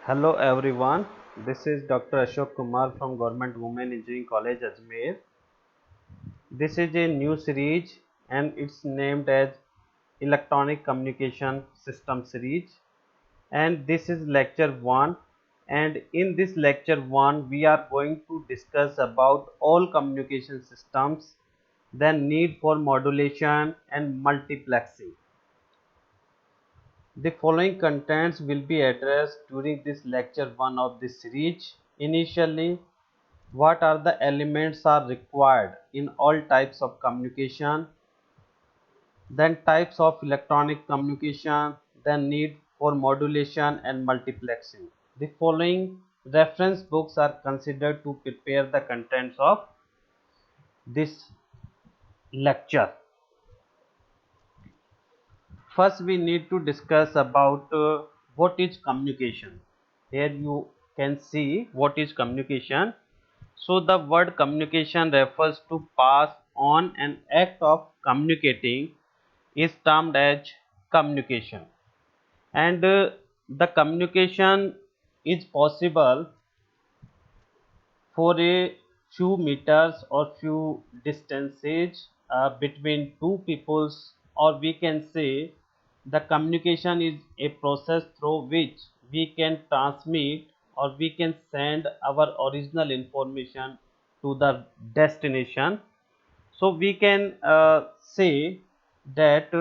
Hello everyone, this is Dr. Ashok Kumar from Government Women Engineering College Ajmer. This is a new series and it's named as Electronic Communication System series, and this is lecture 1, and in this lecture 1 we are going to discuss about all communication systems, then need for modulation and multiplexing. The following contents will be addressed during this lecture 1 of this series. Initially, what are the elements are required in all types of communication, then types of electronic communication, then need for modulation and multiplexing. The following reference books are considered to prepare the contents of this lecture. First we need to discuss about what is communication. Here you can see what is communication. So the word communication refers to pass on an act of communicating is termed as communication, and the communication is possible for a few meters or few distances between two peoples, or we can say the communication is a process through which we can transmit or we can send our original information to the destination. So we can say that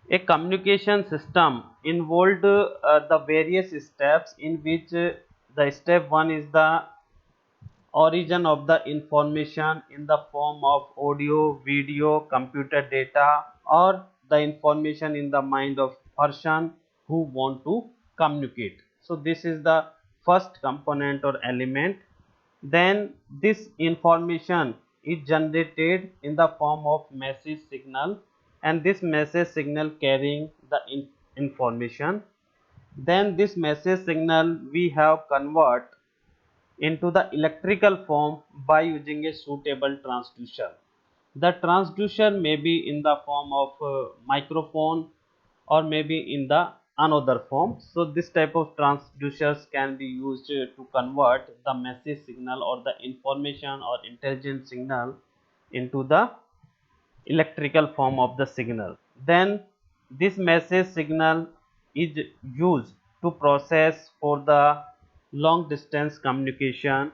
a communication system involved the various steps in which the step 1 is the origin of the information in the form of audio, video, computer data, or the information in the mind of person who want to communicate. So this is the first component or element. Then this information is generated in the form of message signal, and this message signal carrying the information. Then this message signal we have convert into the electrical form by using a suitable transducer. The transducer may be in the form of microphone or maybe in the another form. So this type of transducers can be used to convert the message signal or the information or intelligent signal into the electrical form of the signal. Then this message signal is used to process for the long distance communication,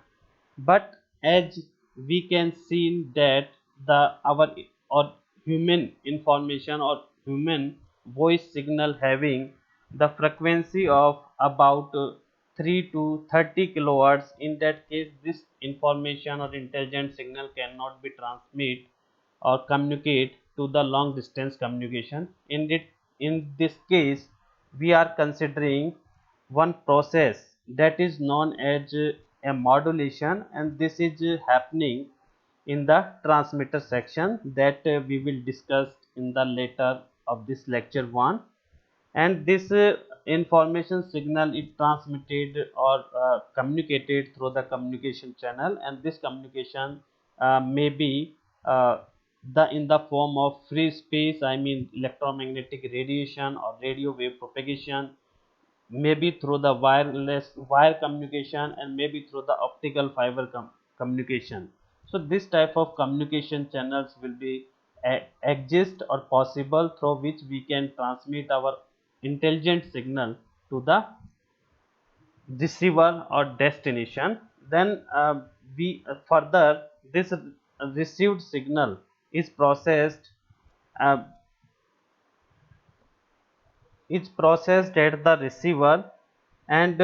but as we can see that the our or human information or human voice signal having the frequency of about 3 to 30 kilohertz. In that case, this information or intelligent signal cannot be transmit or communicate to the long distance communication. In this case, we are considering one process that is known as a modulation, and this is happening in the transmitter section that we will discuss in the later of this lecture 1. And this information signal is transmitted or communicated through the communication channel, and this communication may be the in the form of free space, I mean electromagnetic radiation or radio wave propagation, maybe through the wireless wire communication, and maybe through the optical fiber communication. So this type of communication channels will be exist or possible through which we can transmit our intelligent signal to the receiver or destination. Then we further this received signal is uh, at the receiver, and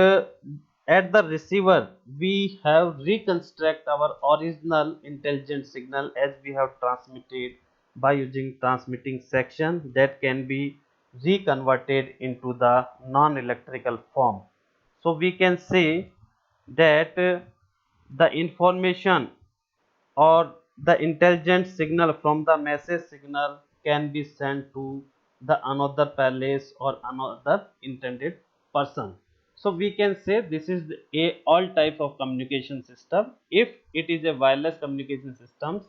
at the receiver we have reconstruct our original intelligent signal as we have transmitted by using transmitting section that can be reconverted into the non-electrical form. So we can say that the information or the intelligent signal from the message signal can be sent to the another palace or another intended person. So we can say this is a all type of communication system. If it is a wireless communication systems,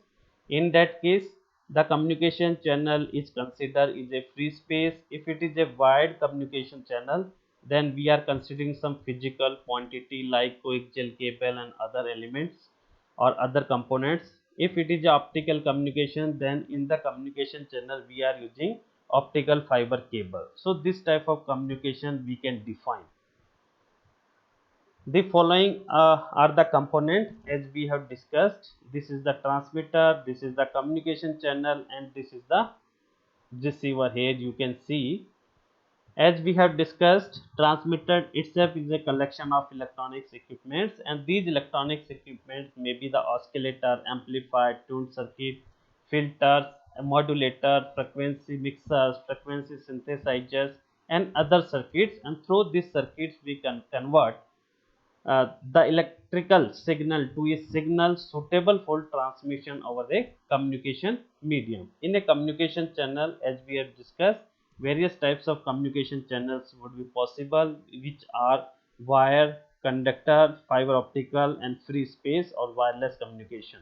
in that case the communication channel is considered is a free space. If it is a wired communication channel, then we are considering some physical quantity like coaxial cable and other elements or other components. If it is a optical communication, then in the communication channel we are using optical fiber cable. So this type of communication we can define. The following are the component as we have discussed. This is the transmitter, this is the communication channel, and this is the receiver. Here you can see, as we have discussed, transmitter itself is a collection of electronics equipments, and these electronics equipments may be the oscillator, amplifier, tuned circuit, filters, a modulator, frequency mixers, frequency synthesizers, and other circuits. And through these circuits we can convert the electrical signal to a signal suitable for transmission over a communication medium. In a communication channel, as we have discussed, various types of communication channels would be possible, which are wire, conductor, fiber optical, and free space or wireless communication.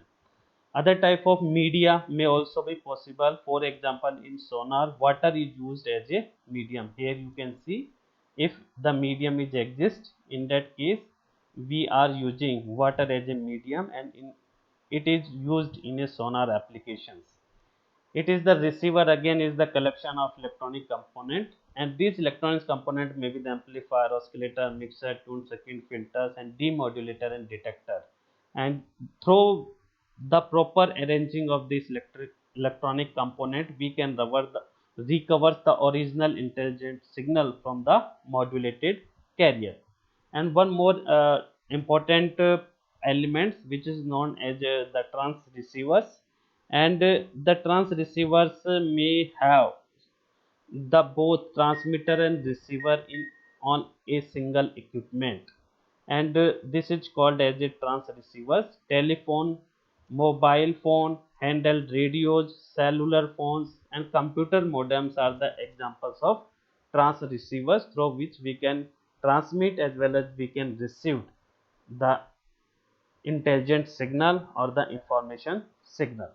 Other type of media may also be possible. For example, in sonar, water is used as a medium. Here you can see, if the medium is exist, in that case we are using water as a medium, and it is used in a sonar applications. It is the receiver, again is the collection of electronic component, and these electronics component may be the amplifier, oscillator, mixer, tune circuit, filters, and demodulator and detector. And through the proper arranging of this electronic component, we can recover the original intelligent signal from the modulated carrier. And one more important element, which is known as the trans receivers. And the trans receivers may have the both transmitter and receiver in on a single equipment, and this is called as a trans receivers. Telephone, mobile phone, handheld radios, cellular phones, and computer modems are the examples of trans receivers through which we can transmit as well as we can receive the intelligent signal or the information signal.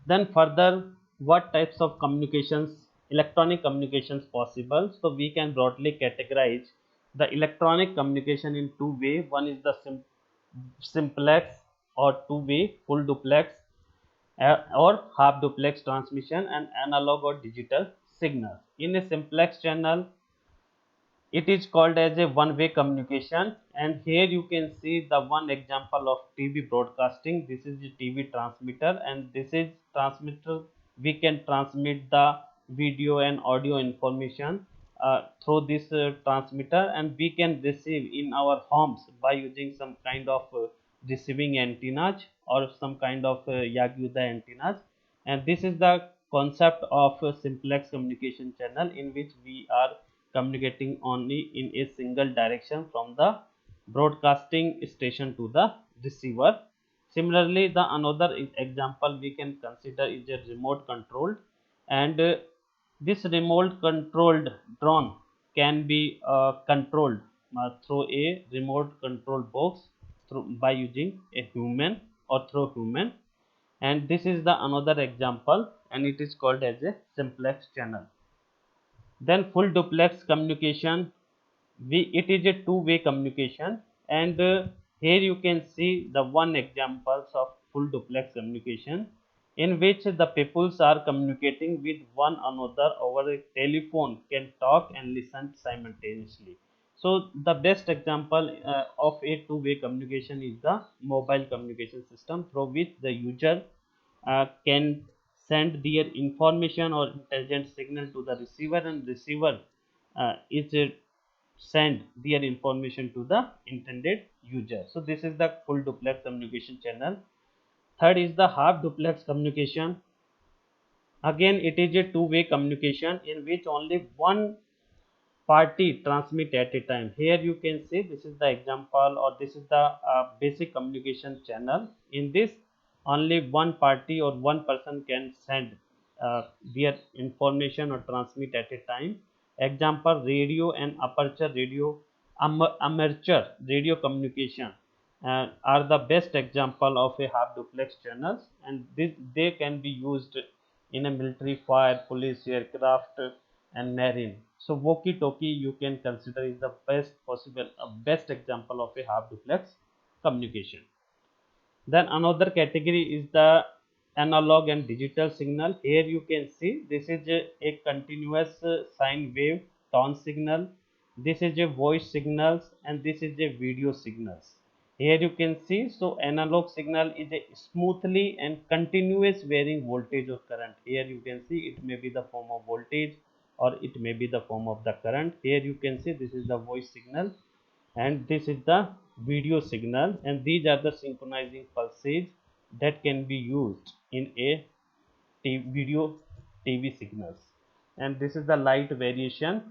Then further, what types of communications, electronic communications possible? So we can broadly categorize the electronic communication in two ways. One is the simplex or two-way, full duplex or half duplex transmission, and analog or digital signal. In a simplex channel, it is called as a one-way communication, and here you can see the one example of TV broadcasting. This is the TV transmitter, and this is transmitter. We can transmit the video and audio information through this transmitter, and we can receive in our homes by using some kind of receiving antennas or some kind of Yagyuda antennas. And this is the concept of a simplex communication channel, in which we are communicating only in a single direction from the broadcasting station to the receiver. Similarly, the another example we can consider is a remote controlled, and this remote controlled drone can be controlled through a remote control box by using a human or through human. And this is the another example, and it is called as a simplex channel. Then full duplex communication, it is a two-way communication, and here you can see the one examples of full duplex communication, in which the peoples are communicating with one another over a telephone, can talk and listen simultaneously. So the best example of a two-way communication is the mobile communication system, through which the user can send their information or intelligent signal to the receiver, and receiver is send their information to the intended user. So this is the full duplex communication channel. Third is the half duplex communication. Again, it is a two-way communication in which only one party transmit at a time. Here you can see, this is the example, or this is the basic communication channel. In this, only one party or one person can send their information or transmit at a time. Example, radio and aperture radio, amateur radio communication are the best example of a half duplex channels, and they can be used in a military, fire, police, aircraft, and marine. So walkie talkie you can consider is the best example of a half duplex communication. Then another category is the analog and digital signal. Here you can see this is a continuous sine wave tone signal. This is a voice signals and this is a video signals. Here you can see, so analog signal is a smoothly and continuous varying voltage or current. Here you can see it may be the form of voltage or it may be the form of the current. Here you can see this is the voice signal and this is the video signal, and these are the synchronizing pulses that can be used in a video TV signals. And this is the light variation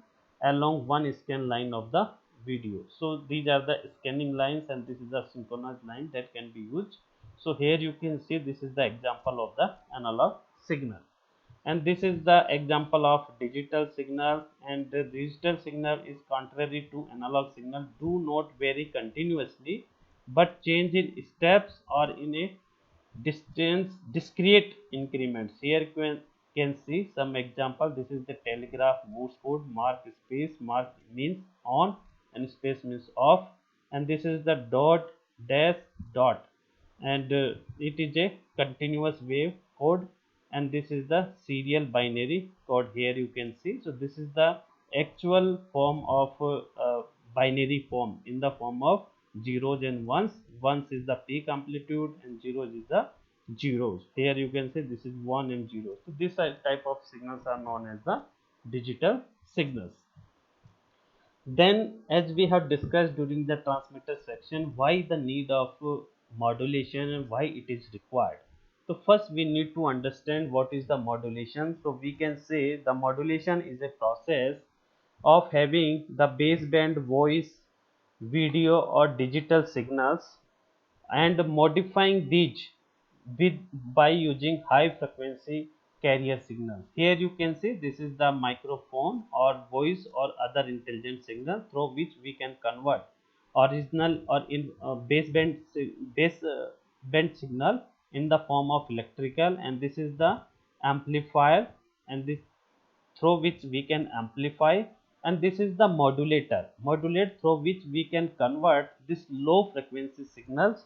along one scan line of the video. So these are the scanning lines and this is the synchronous line that can be used. So here you can see this is the example of the analog signal, and this is the example of digital signal. And the digital signal is contrary to analog signal, do not vary continuously but change in steps or in a distance discrete increments. Here you can see some example. This is the telegraph Morse code. Mark space, mark means on and space means off, and this is the dot dash dot, and it is a continuous wave code, and this is the serial binary code. Here you can see, so this is the actual form of binary form in the form of zeros and ones. Ones is the peak amplitude and zeros is the zeros. Here you can see this is 1 and 0. So this type of signals are known as the digital signals. Then, as we have discussed during the transmitter section, why the need of modulation and why it is required. So first we need to understand what is the modulation. So we can say the modulation is a process of having the baseband voice, video or digital signals and modifying these with by using high frequency carrier signals. Here you can see this is the microphone or voice or other intelligent signal through which we can convert original or in base band signal in the form of electrical, and this is the amplifier, and this through which we can amplify, and this is the modulate through which we can convert this low frequency signals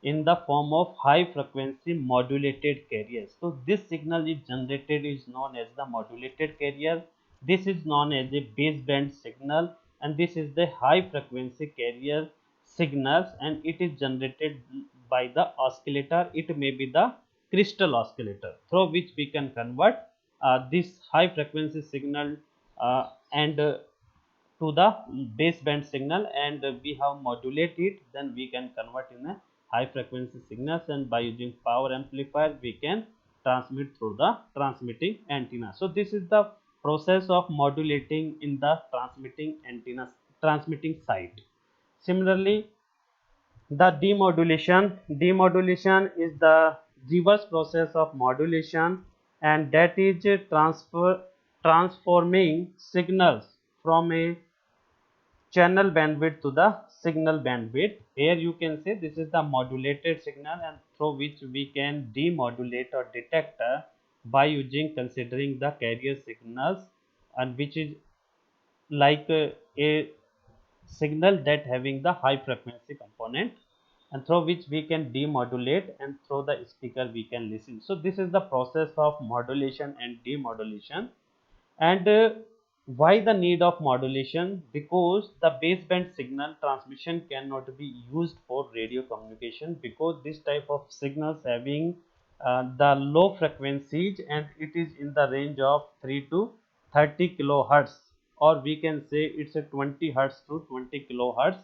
in the form of high frequency modulated carriers. So this signal is generated is known as the modulated carrier. This is known as a baseband signal, and this is the high frequency carrier signals, and it is generated by the oscillator. It may be the crystal oscillator through which we can convert this high frequency signal and to the baseband signal, and we have modulate it, then we can convert in a high frequency signals, and by using power amplifier we can transmit through the transmitting antenna. So this is the process of modulating in the transmitting antenna transmitting side. Similarly, the demodulation is the reverse process of modulation, and that is transforming signals from a channel bandwidth to the signal bandwidth. Here you can see this is the modulated signal, and through which we can demodulate or detector by using considering the carrier signals, and which is like a signal that having the high frequency component, and through which we can demodulate, and through the speaker we can listen. So this is the process of modulation and demodulation. And why the need of modulation? Because the baseband signal transmission cannot be used for radio communication, because this type of signals having the low frequencies, and it is in the range of 3 to 30 kilohertz, or we can say it's a 20 hertz to 20 kilohertz.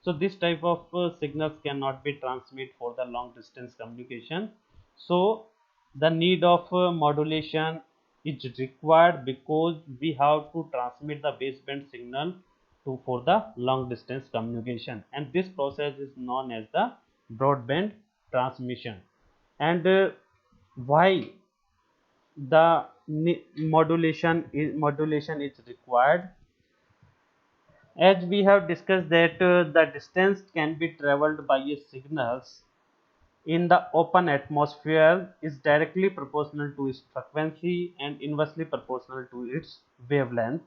So this type of signals cannot be transmitted for the long distance communication. So the need of modulation is required, because we have to transmit the baseband signal to for the long distance communication, and this process is known as the broadband transmission. And why the modulation is required? As we have discussed that the distance can be traveled by a signals in the open atmosphere is directly proportional to its frequency and inversely proportional to its wavelength.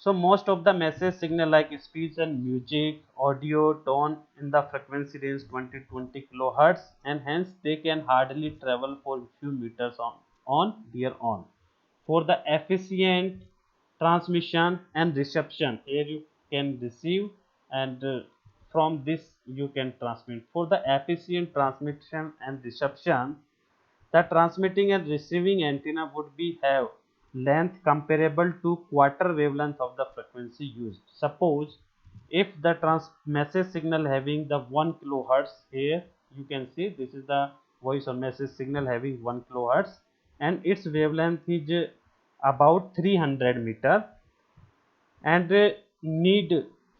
So most of the message signal like speech and music, audio, tone in the frequency range 20 kilohertz, and hence they can hardly travel for few meters on their own. For the efficient transmission and reception, here you can receive and from this you can transmit. For the efficient transmission and reception, the transmitting and receiving antenna would be have length comparable to quarter wavelength of the frequency used. Suppose if the message signal having the 1 kilohertz, here you can see this is the voice or message signal having 1 kilohertz and its wavelength is about 300 meter, and need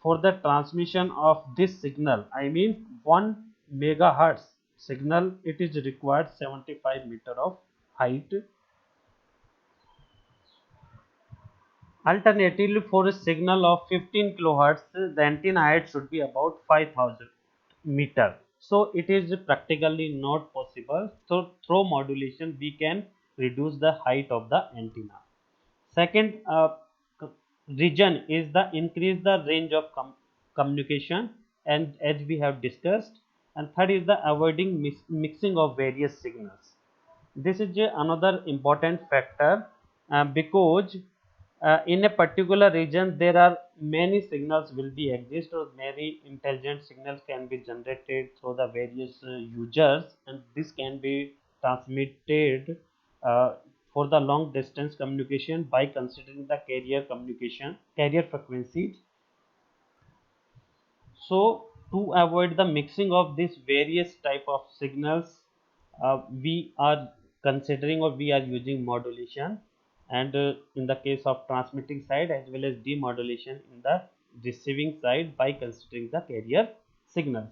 for the transmission of this signal, I mean 1 megahertz signal, it is required 75 meter of height. Alternatively, for a signal of 15 kilohertz, the antenna height should be about 5000 meter. So it is practically not possible. So through modulation, we can reduce the height of the antenna. Second region is the increase the range of communication, and as we have discussed. And third is the avoiding mixing of various signals. This is another important factor because in a particular region there are many signals will be exist, or many intelligent signals can be generated through the various users, and this can be transmitted uh, for the long distance communication by considering the carrier frequencies. So to avoid the mixing of these various type of signals, we are considering or we are using modulation, and in the case of transmitting side as well as demodulation in the receiving side by considering the carrier signals.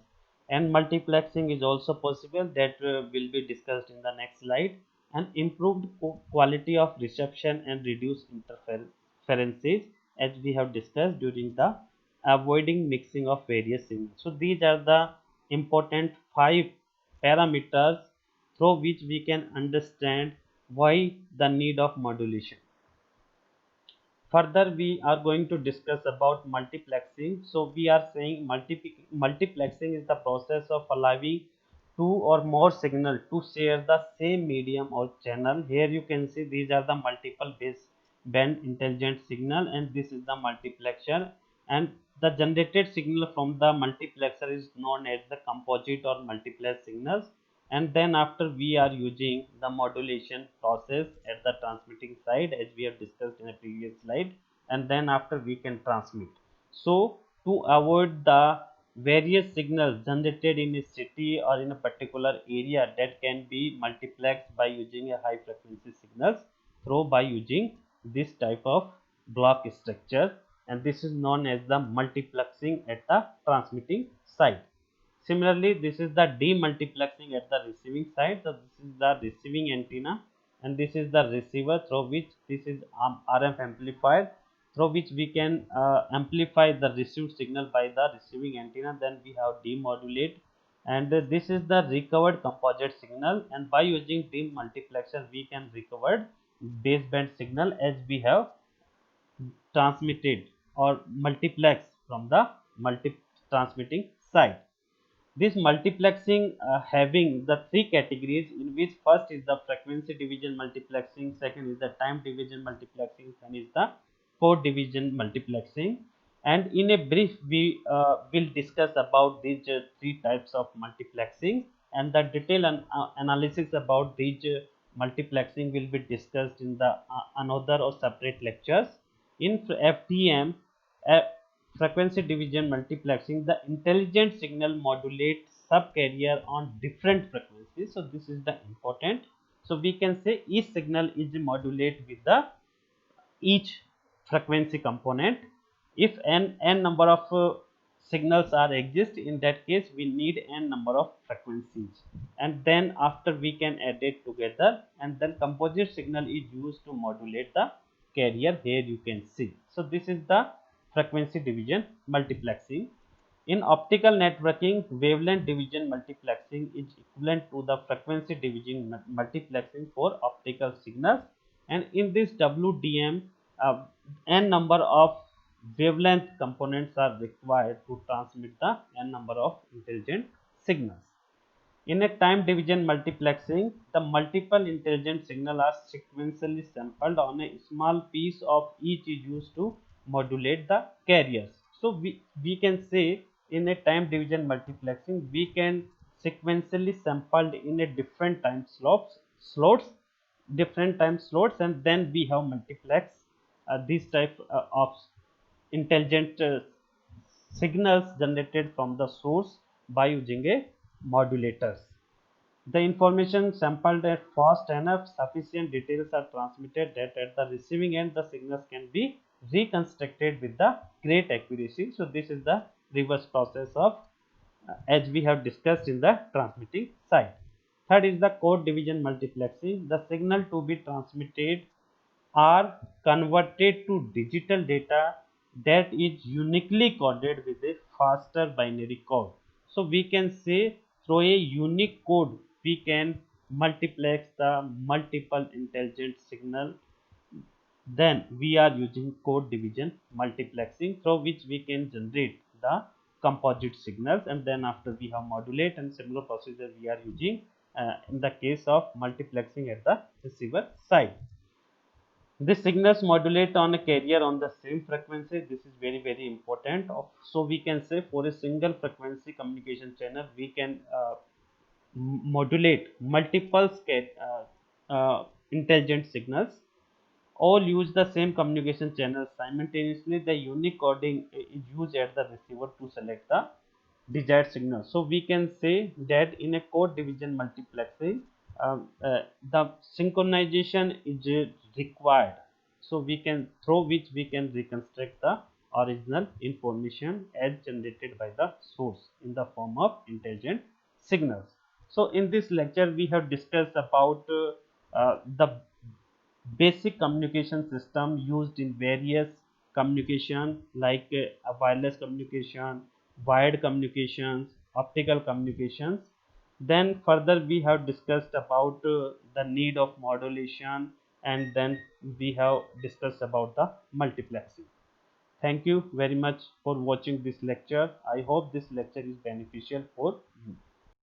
And multiplexing is also possible, that will be discussed in the next slide. And improved quality of reception and reduced interferences, as we have discussed during the avoiding mixing of various signals. So these are the important 5 parameters through which we can understand why the need of modulation. Further, we are going to discuss about multiplexing. So we are saying multiplexing is the process of allowing two or more signal to share the same medium or channel. Here you can see these are the multiple base band intelligent signal, and this is the multiplexer, and the generated signal from the multiplexer is known as the composite or multiplex signals. And then after we are using the modulation process at the transmitting side, as we have discussed in a previous slide, and then after we can transmit. So to avoid the various signals generated in a city or in a particular area that can be multiplexed by using a high frequency signals through by using this type of block structure, and this is known as the multiplexing at the transmitting side. Similarly, this is the demultiplexing at the receiving side. So this is the receiving antenna, and this is the receiver through which this is RF amplifier through which we can amplify the received signal by the receiving antenna. Then we have demodulate, and this is the recovered composite signal. And by using demultiplexer, we can recover baseband signal as we have transmitted or multiplex from the multi transmitting side. This multiplexing having the three categories, in which first is the frequency division multiplexing, second is the time division multiplexing, and is the code division multiplexing. And in a brief, we will discuss about these three types of multiplexing, and the detailed analysis about these multiplexing will be discussed in the another or separate lectures. In FDM, frequency division multiplexing, the intelligent signal modulates subcarrier on different frequencies. So this is the important. So we can say each signal is modulated with the each frequency component. If n number of signals are exist, in that case we need n number of frequencies, and then after we can add it together, and then composite signal is used to modulate the carrier. Here you can see. So this is the frequency division multiplexing. In optical networking, wavelength division multiplexing is equivalent to the frequency division multiplexing for optical signals. And in this WDM, n number of wavelength components are required to transmit the n number of intelligent signals. In a time division multiplexing, the multiple intelligent signal are sequentially sampled on a small piece of each is used to modulate the carriers. So we can say in a time division multiplexing, we can sequentially sampled in a different time slots, and then we have multiplex these type of intelligent signals generated from the source by using a modulators. The information sampled at fast enough, sufficient details are transmitted that at the receiving end the signals can be reconstructed with the great accuracy. So this is the reverse process of as we have discussed in the transmitting side. Third is the code division multiplexing. The signal to be transmitted are converted to digital data that is uniquely coded with a faster binary code. So we can say through a unique code we can multiplex the multiple intelligent signal. Then we are using code division multiplexing through which we can generate the composite signals, and then after we have modulate, and similar procedure we are using in the case of multiplexing at the receiver side. This signals modulate on a carrier on the same frequency. This is very important. So we can say for a single frequency communication channel we can modulate multiple intelligent signals. All use the same communication channel simultaneously. The unique coding is used at the receiver to select the desired signal. So we can say that in a code division multiplexing, the synchronization is required. So we can through which we can reconstruct the original information as generated by the source in the form of intelligent signals. So in this lecture we have discussed about the basic communication system used in various communication like wireless communication, wired communications, optical communications. Then further we have discussed about the need of modulation, and then we have discussed about the multiplexing. Thank you very much for watching this lecture. I hope this lecture is beneficial for you.